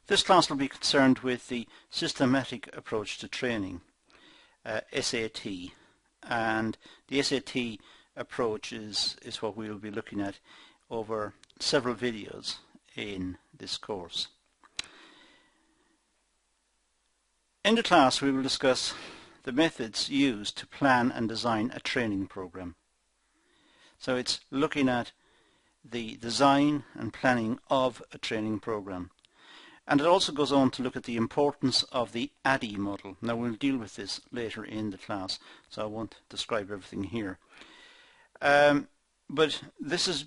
This class will be concerned with the systematic approach to training, SAT, and the SAT approach is what we will be looking at over several videos in this course. In the class we will discuss the methods used to plan and design a training program. So it's looking at the design and planning of a training program. And it also goes on to look at the importance of the Addie model. Now we'll deal with this later in the class, so I won't describe everything here. But this is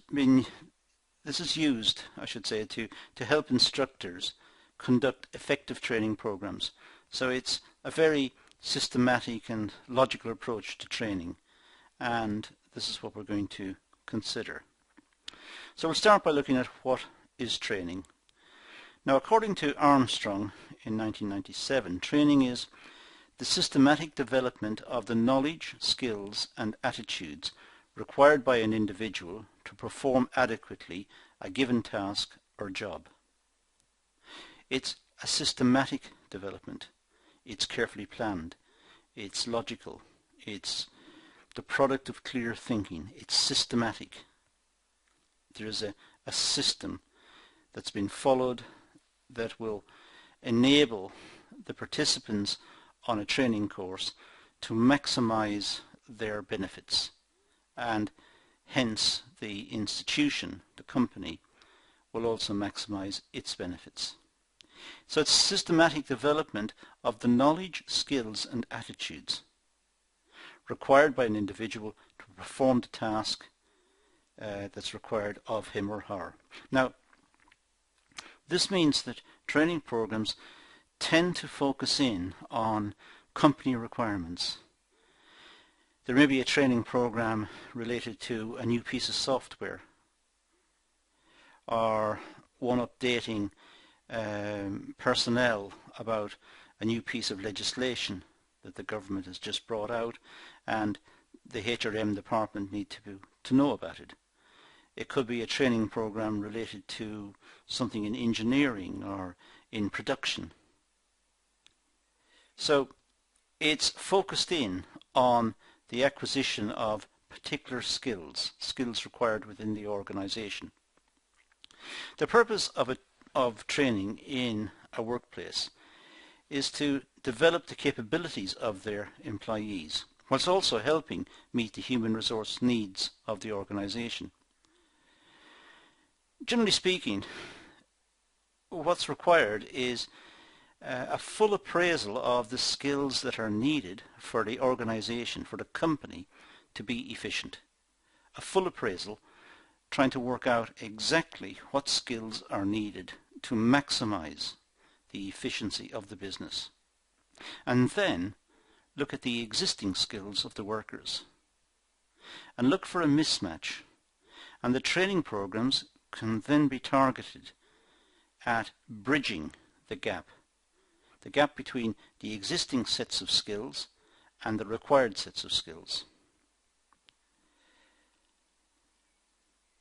used, I should say, to help instructors conduct effective training programs. So it's a very systematic and logical approach to training, and this is what we're going to consider. So we'll start by looking at what is training. Now, according to Armstrong in 1997, training is the systematic development of the knowledge, skills and attitudes required by an individual to perform adequately a given task or job. It's a systematic development. It's carefully planned. It's logical. It's the product of clear thinking. It's systematic. There is a system that's been followed that will enable the participants on a training course to maximize their benefits, and hence the institution, the company, will also maximize its benefits. So it's systematic development of the knowledge, skills and attitudes required by an individual to perform the task that's required of him or her. Now, this means that training programs tend to focus in on company requirements. There may be a training program related to a new piece of software, or one updating personnel about a new piece of legislation that the government has just brought out, and the HRM department need to know about it. It could be a training program related to something in engineering or in production. So it's focused in on the acquisition of particular skills required within the organization. The purpose of training in a workplace is to develop the capabilities of their employees, whilst also helping meet the human resource needs of the organization. Generally speaking, what's required is a full appraisal of the skills that are needed for the organization, for the company, to be efficient. A full appraisal trying to work out exactly what skills are needed to maximize the efficiency of the business. And then look at the existing skills of the workers and look for a mismatch. And the training programs can then be targeted at bridging the gap between the existing sets of skills and the required sets of skills.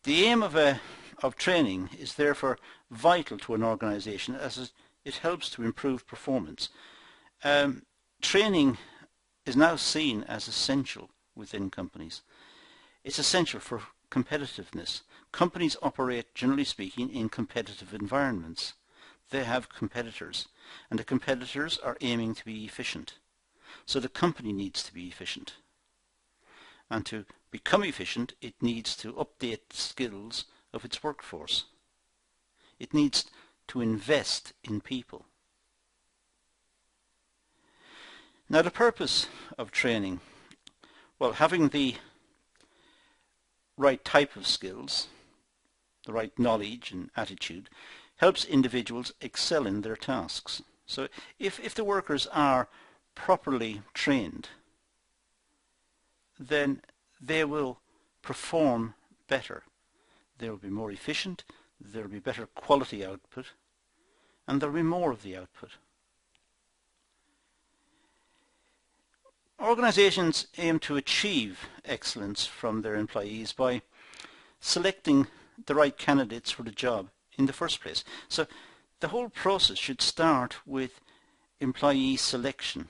The aim of training is therefore vital to an organization, as it helps to improve performance. Training is now seen as essential within companies. It's essential for competitiveness. Companies operate, generally speaking, in competitive environments. They have competitors, and the competitors are aiming to be efficient. So the company needs to be efficient. And to become efficient, it needs to update the skills of its workforce. It needs to invest in people. Now, the purpose of training, well, having the right type of skills, the right knowledge and attitude, helps individuals excel in their tasks. So if the workers are properly trained, then they will perform better. They will be more efficient, there will be better quality output, and there will be more of the output. Organizations aim to achieve excellence from their employees by selecting the right candidates for the job in the first place. So the whole process should start with employee selection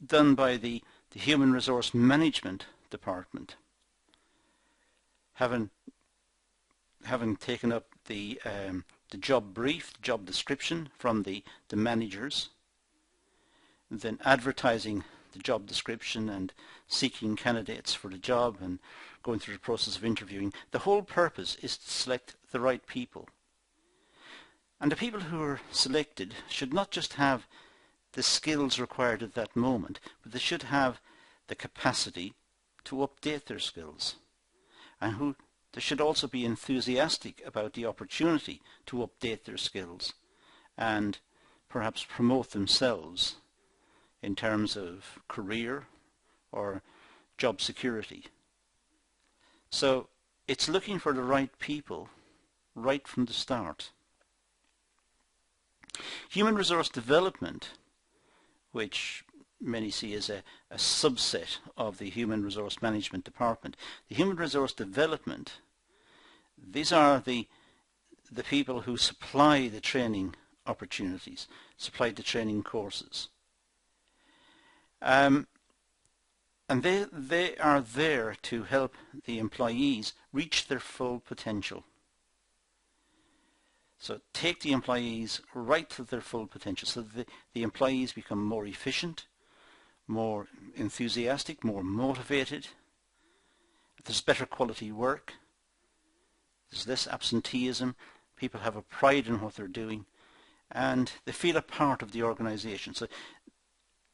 done by the Human Resource Management Department, having taken up the job brief, the job description from the managers, then advertising the job description and seeking candidates for the job and going through the process of interviewing. The whole purpose is to select the right people. And the people who are selected should not just have the skills required at that moment, but they should have the capacity to update their skills, and they should also be enthusiastic about the opportunity to update their skills and perhaps promote themselves in terms of career or job security. So it's looking for the right people right from the start. Human resource development, which many see as a subset of the Human Resource Management Department. The Human Resource Development, these are the people who supply the training opportunities, supply the training courses. And they are there to help the employees reach their full potential. So take the employees right to their full potential so that the employees become more efficient, more enthusiastic, more motivated. There's better quality work. There's less absenteeism. People have a pride in what they're doing and they feel a part of the organization. So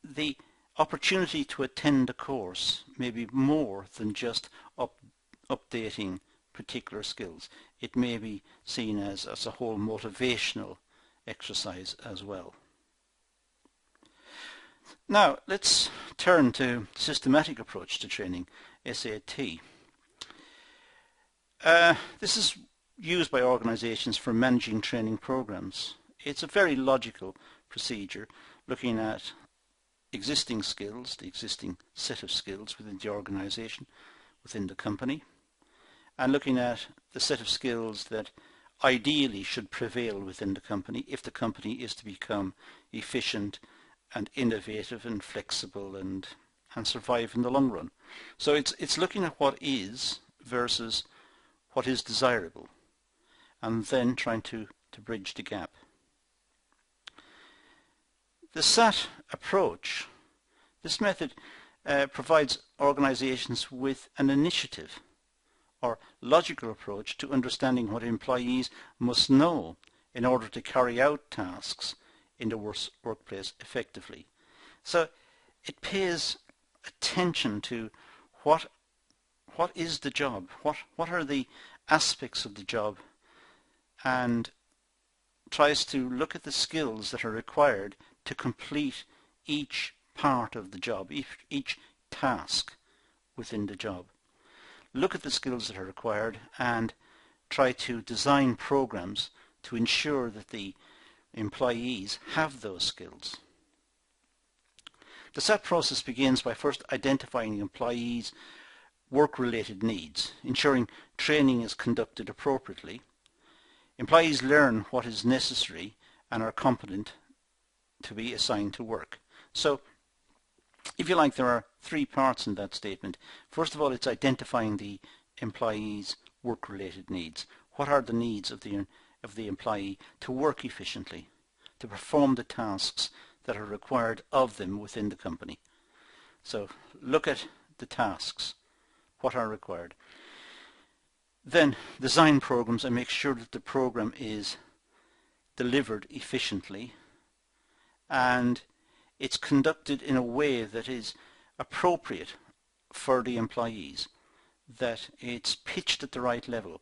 the opportunity to attend a course may be more than just updating particular skills. It may be seen as a whole motivational exercise as well. Now let's turn to systematic approach to training, SAT. This is used by organizations for managing training programs. It's a very logical procedure looking at existing skills, the existing set of skills within the organization, within the company, and looking at the set of skills that ideally should prevail within the company if the company is to become efficient and innovative and flexible and survive in the long run. So it's looking at what is versus what is desirable and then trying to bridge the gap. The SAT approach, this method provides organizations with an initiative or logical approach to understanding what employees must know in order to carry out tasks in the workplace effectively. So it pays attention to what is the job, what are the aspects of the job, and tries to look at the skills that are required to complete each part of the job, each task within the job. Look at the skills that are required and try to design programs to ensure that the employees have those skills. The SAT process begins by first identifying the employees' work-related needs, ensuring training is conducted appropriately. Employees learn what is necessary and are competent to be assigned to work. So, if you like, there are three parts in that statement. First of all, it's identifying the employee's work-related needs. What are the needs of the employee to work efficiently, to perform the tasks that are required of them within the company? So, look at the tasks. What are required? Then, design programs and make sure that the program is delivered efficiently and it's conducted in a way that is appropriate for the employees, that it's pitched at the right level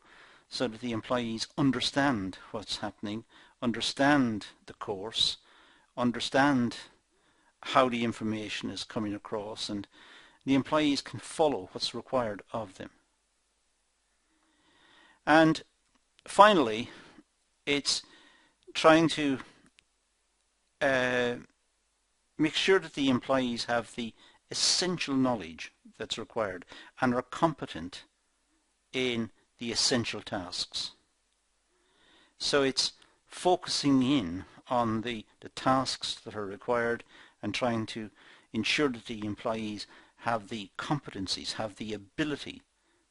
so that the employees understand what's happening, understand the course, understand how the information is coming across, and the employees can follow what's required of them. And finally, it's trying to make sure that the employees have the essential knowledge that's required and are competent in the essential tasks. So it's focusing in on the tasks that are required and trying to ensure that the employees have the competencies, have the ability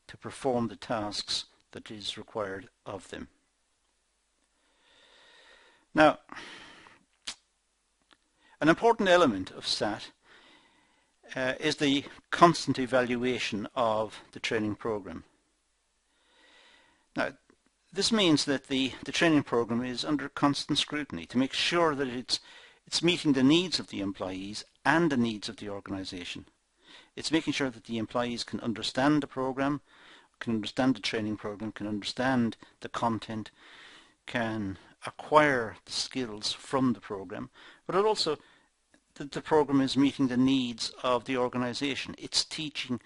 to perform the tasks that is required of them. Now, an important element of SAT is the constant evaluation of the training program. Now, this means that the training program is under constant scrutiny to make sure that it's meeting the needs of the employees and the needs of the organization. It's making sure that the employees can understand the program, can understand the training program, can understand the content, can acquire the skills from the program, but it also that the program is meeting the needs of the organization. It's teaching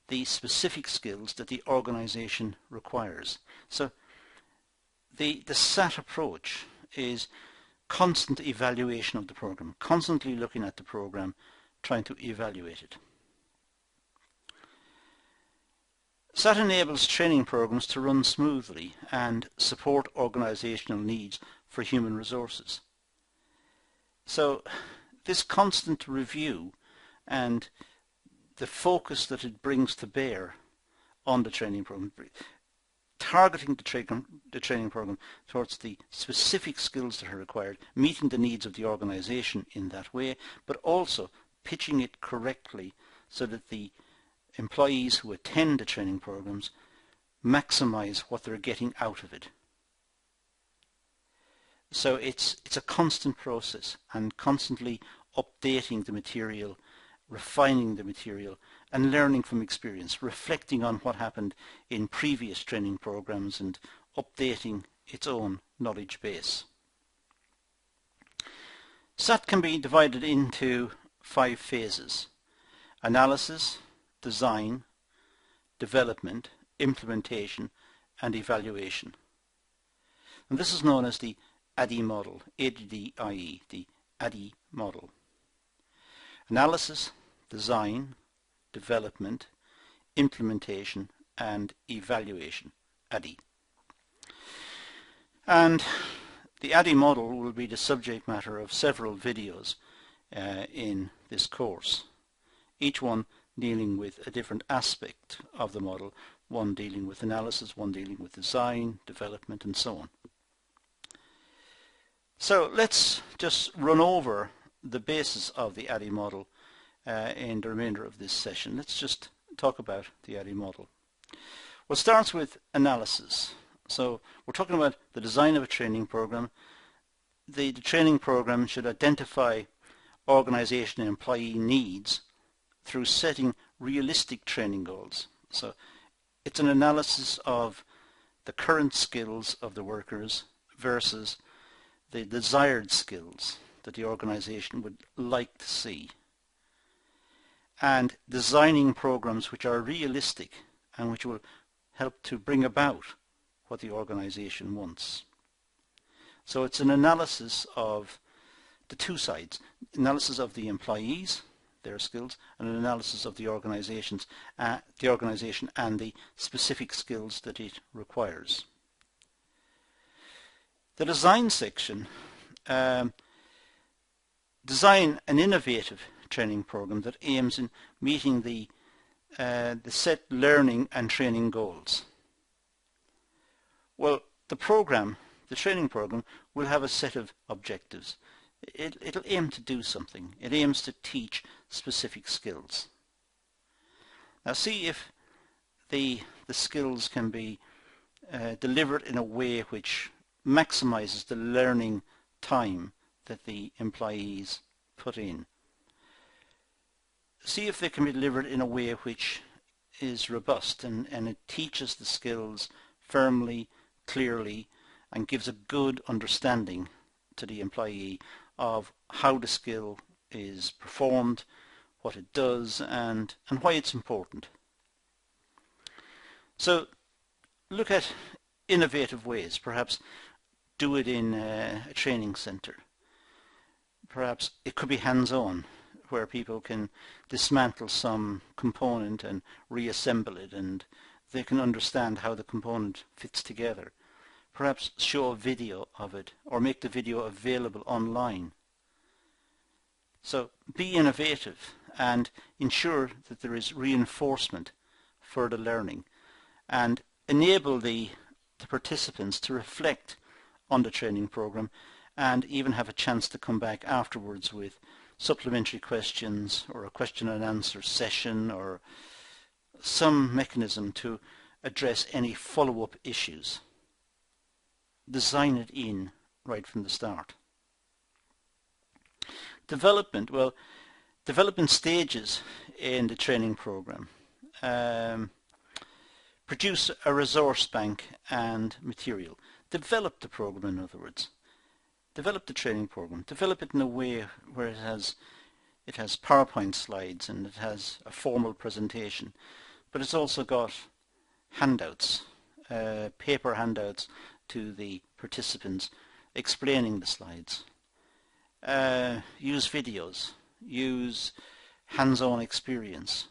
the specific skills that the organization requires. So the SAT approach is constant evaluation of the program, constantly looking at the program, trying to evaluate it. SAT enables training programs to run smoothly and support organizational needs for human resources. So this constant review and the focus that it brings to bear on the training program, targeting the training program towards the specific skills that are required, meeting the needs of the organization in that way, but also pitching it correctly so that the employees who attend the training programs maximize what they're getting out of it. So it's a constant process and constantly updating the material, refining the material and learning from experience, reflecting on what happened in previous training programs and updating its own knowledge base. SAT can be divided into 5 phases: analysis, design, development, implementation and evaluation. And this is known as the Addie model, ADDIE, the Addie model. Analysis, design, development, implementation and evaluation, Addie. And the Addie model will be the subject matter of several videos in this course, each one dealing with a different aspect of the model, one dealing with analysis, one dealing with design, development and so on. So let's just run over the basis of the Addie model in the remainder of this session. Let's just talk about the Addie model. Well, it starts with analysis. So we're talking about the design of a training program. The training program should identify organization and employee needs through setting realistic training goals. So it's an analysis of the current skills of the workers versus the desired skills that the organization would like to see, and designing programs which are realistic and which will help to bring about what the organization wants. So it's an analysis of the two sides, analysis of the employees, their skills, and an analysis of the organization and the specific skills that it requires. The design section, design an innovative training program that aims in meeting the set learning and training goals. Well, the training program will have a set of objectives. It'll aim to do something. It aims to teach specific skills. Now see if the skills can be delivered in a way which maximizes the learning time that the employees put in. See if they can be delivered in a way which is robust and it teaches the skills firmly, clearly, and gives a good understanding to the employee of how the skill is performed, what it does, and why it's important. So look at innovative ways. Perhaps do it in a training center. Perhaps it could be hands-on, where people can dismantle some component and reassemble it, and they can understand how the component fits together. perhaps show a video of it or make the video available online. So be innovative and ensure that there is reinforcement for the learning, and enable the participants to reflect on the training program and even have a chance to come back afterwards with supplementary questions or a question and answer session or some mechanism to address any follow-up issues. Design it in right from the start. Development, well, development stages in the training program. Produce a resource bank and material. Develop the program, in other words. Develop the training program. Develop it in a way where it has PowerPoint slides and it has a formal presentation, but it's also got handouts, paper handouts to the participants explaining the slides. Use videos. Use hands-on experience.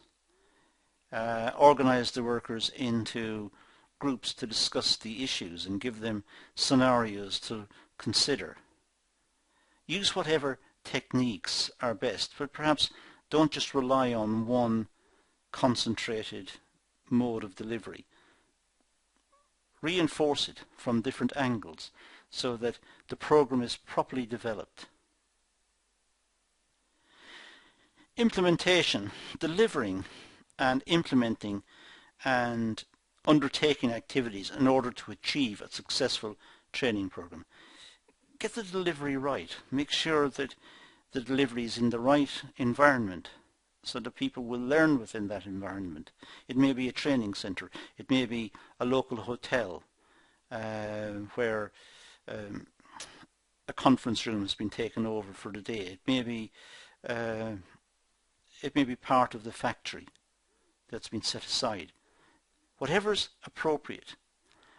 Organize the workers into groups to discuss the issues and give them scenarios to consider. Use whatever techniques are best, but perhaps don't just rely on one concentrated mode of delivery. Reinforce it from different angles so that the program is properly developed. Implementation, delivering and implementing and undertaking activities in order to achieve a successful training program. Get the delivery right. Make sure that the delivery is in the right environment so that people will learn within that environment. It may be a training center. It may be a local hotel where a conference room has been taken over for the day. It may be part of the factory that's been set aside. Whatever's appropriate,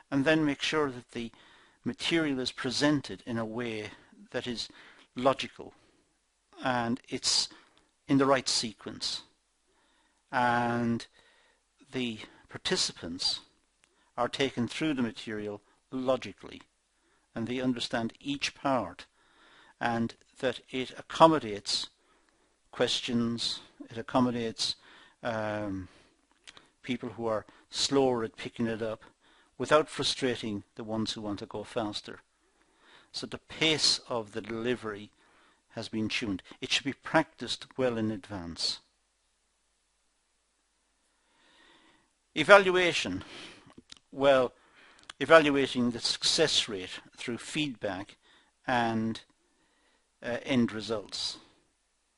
and then make sure that the material is presented in a way that is logical and it's in the right sequence, and the participants are taken through the material logically and they understand each part, and that it accommodates questions, it accommodates people who are slower at picking it up without frustrating the ones who want to go faster. So the pace of the delivery has been tuned. It should be practiced well in advance. Evaluation. Well, evaluating the success rate through feedback and end results.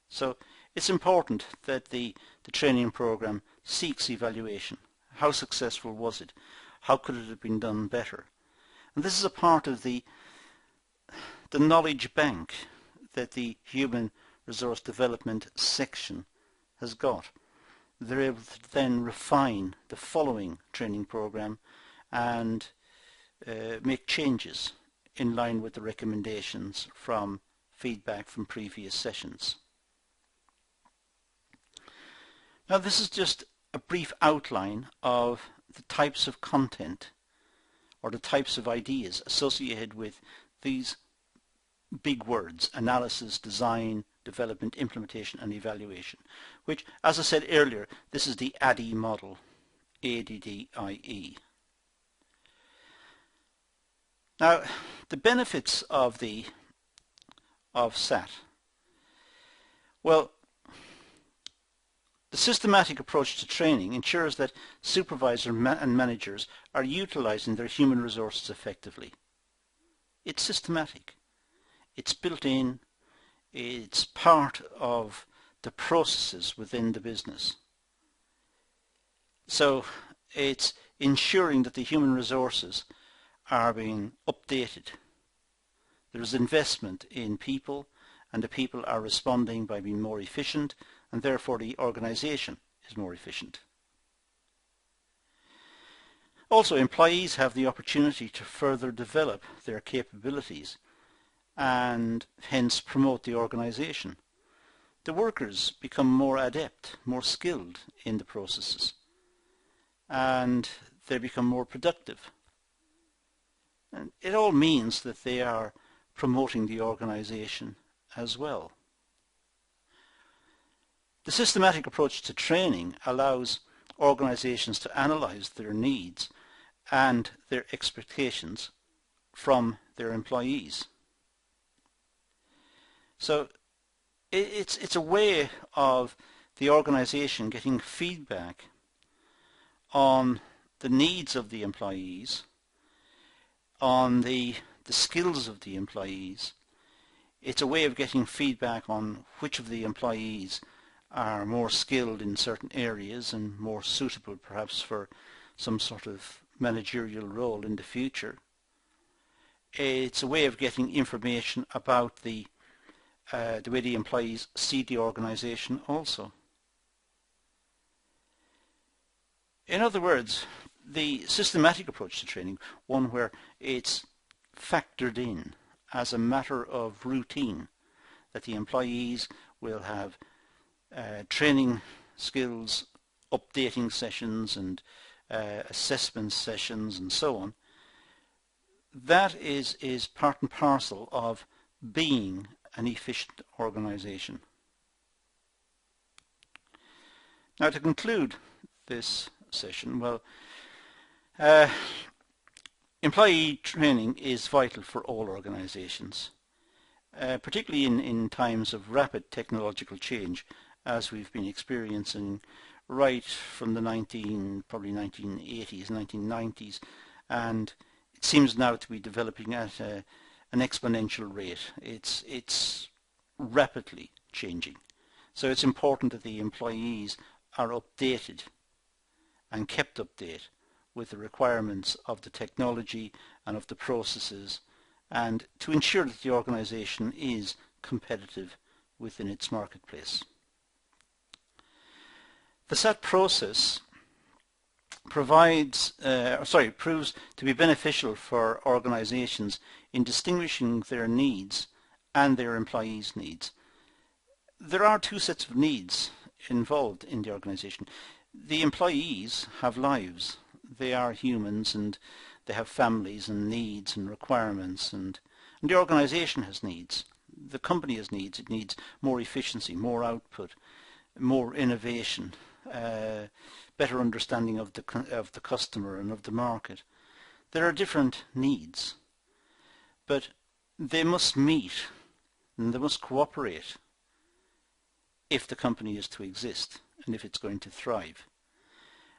So it's important that the training program seeks evaluation. How successful was it? How could it have been done better? And this is a part of the knowledge bank that the Human Resource Development section has got. They're able to then refine the following training program and make changes in line with the recommendations from feedback from previous sessions. Now this is just a brief outline of the types of content or the types of ideas associated with these big words: analysis, design, development, implementation and evaluation, which, as I said earlier, this is the Addie model, ADDIE. Now the benefits of SAT. Well, the systematic approach to training ensures that supervisors and managers are utilizing their human resources effectively. It's systematic. It's built in. It's part of the processes within the business. So it's ensuring that the human resources are being updated. There is investment in people, and the people are responding by being more efficient, and therefore the organization is more efficient. Also, employees have the opportunity to further develop their capabilities and hence promote the organization. The workers become more adept, more skilled in the processes, and they become more productive. And it all means that they are promoting the organization as well. The systematic approach to training allows organizations to analyze their needs and their expectations from their employees. So it's a way of the organization getting feedback on the needs of the employees, on the skills of the employees. It's a way of getting feedback on which of the employees are more skilled in certain areas and more suitable perhaps for some sort of managerial role in the future. It's a way of getting information about the way the employees see the organization also. In other words, the systematic approach to training, one where it's factored in as a matter of routine, that the employees will have training skills, updating sessions and assessment sessions and so on. That is part and parcel of being an efficient organization. Now, to conclude this session, well, employee training is vital for all organizations, particularly in times of rapid technological change, as we've been experiencing right from the probably 1980s, 1990s, and it seems now to be developing at an exponential rate. It's rapidly changing. So it's important that the employees are updated and kept updated with the requirements of the technology and of the processes, and to ensure that the organization is competitive within its marketplace. The SAT process proves to be beneficial for organizations in distinguishing their needs and their employees' needs. There are two sets of needs involved in the organization. The employees have lives. They are humans and they have families and needs and requirements, and the organization has needs. The company has needs. It needs more efficiency, more output, more innovation, better understanding of the customer and of the market. There are different needs, but they must meet and they must cooperate if the company is to exist and if it's going to thrive.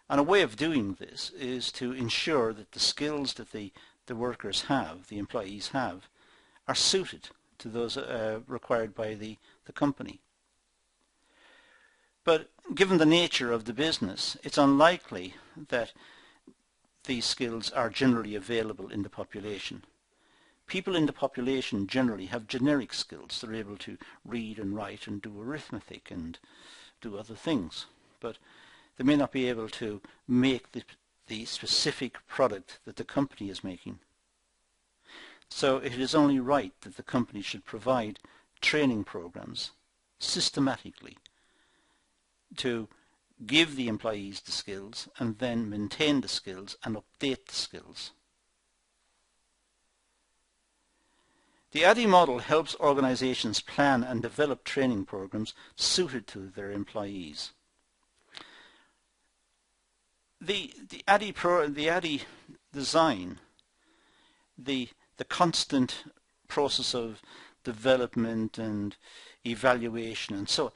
And a way of doing this is to ensure that the skills that the workers have, the employees have, are suited to those required by the company. But given the nature of the business, it's unlikely that these skills are generally available in the population. People in the population generally have generic skills. They're able to read and write and do arithmetic and do other things, but they may not be able to make the specific product that the company is making. So it is only right that the company should provide training programs systematically to give the employees the skills and then maintain the skills and update the skills. The Addie model helps organizations plan and develop training programs suited to their employees. The Addie design, the constant process of development and evaluation and so on,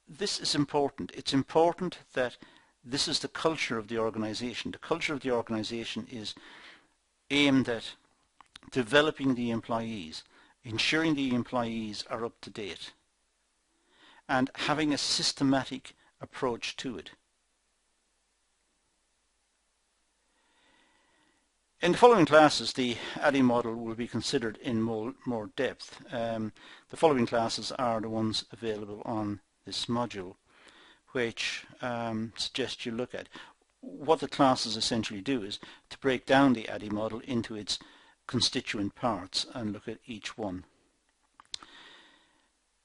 this is important. It's important that this is the culture of the organization. The culture of the organization is aimed at developing the employees, ensuring the employees are up to date, and having a systematic approach to it. In the following classes, the Addie model will be considered in more depth. The following classes are the ones available on this module, which suggest you look at. What the classes essentially do is to break down the Addie model into its constituent parts and look at each one.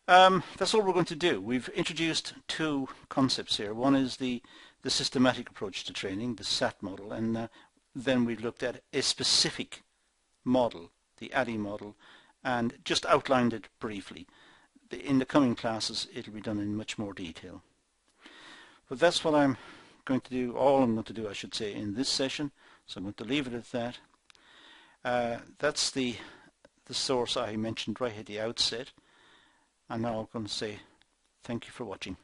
That's all we're going to do. We've introduced two concepts here. One is the systematic approach to training, the SAT model, and then we've looked at a specific model, the Addie model, and just outlined it briefly. In the coming classes it'll be done in much more detail. But that's what I'm going to do, all I'm going to do I should say, in this session, so I'm going to leave it at that. That's the source I mentioned right at the outset, and now I'm going to say thank you for watching.